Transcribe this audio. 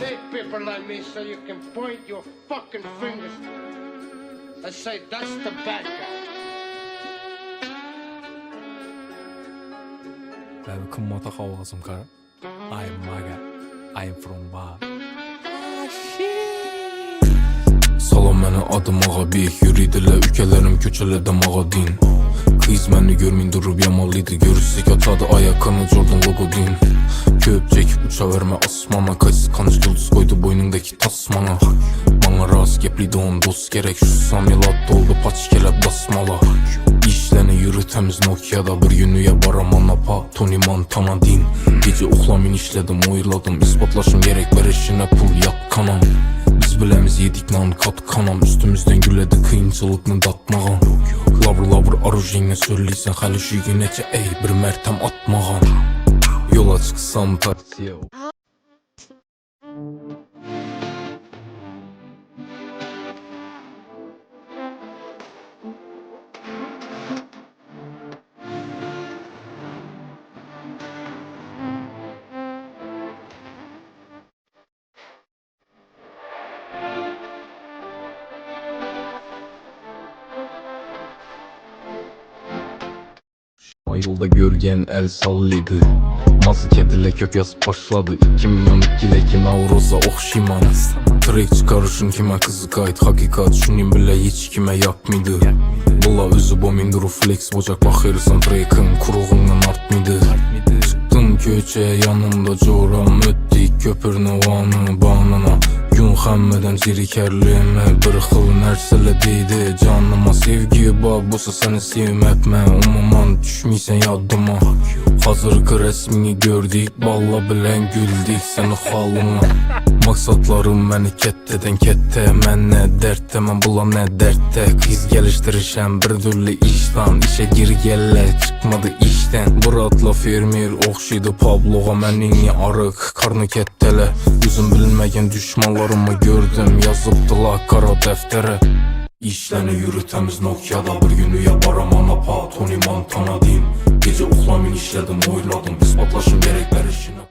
need people like me so you can point your fucking fingers and say that's the bad guy. 나는 금마다 가와서 가. I'm Maga. I'm from Bar. Salam mənə adımağa bek. Yürüydülə ülkələrim köçələdə mağa din. Kız məni görməyin durub yamalıydı. Görürsək atadı ayakını Jordan logo din. Köp çekip uça vermə asmana. Kaysız kanç yıldız koydu boynundaki tasmana. Bana rast gepliydi on dost gerek. Şu samilat doldu paç kelep basmala. İşləni yürü təmiz Nokia'da. Bir günüyə baraman apa Tony Montana din. Gece uxlamin işlədim oyladım. İspatlaşım gerek verişinə pul yap kanam. Biz biləmiz yedik nan kat kanam. Üstümüzdən gülədi kıyınçılıqını datmağan. Labır arujenlə söyləysən xəli şüyü necə ey bir mərtəm atmağan. Yola çıxsam taksiyə. Yolda görgen el sallıydı. Mazı kedilə kök yazıb başladı. 2012 ilə kimə Avroza oxşiman. Trek çıxarışın kimə qızı qayıt. Hakikat şunin bilə heç kimə yapmıydı. Bula özü bomin duru flex bocaq baxırsan trekin kuruğundan artmıydı. Çıxdım köçə yanımda coram ötdik köpürünü vanı banına. Gün xəmmədən cirikərlimə bir xıl nərsələ deydi canıma. Sevgi babusa səni sevmətmə umuman düşməysən yadıma. Hazırkı rəsmini gördük balla bilən güldük səni xalına. Maksatlarım məni kəttədən kəttə. Mən nə dərddə mən bula nə dərddə. Qiz gəlişdirişəm bir dürlü işdan. İşə gir gəllər çıxmadı işdən. Buratla fermer oxşıydı Pabloğa. Mənin arıq karnı kəttələ. Üzüm bilməyən düşmanlarımı gördüm. Yazıbdılar qara dəftərə. İşləni yürü təmiz Nokia'da. Bir günüyə baraman apa Tony Montana din. Gece uxlamin işlədim oyladım. İspatlaşım gerek verişinə.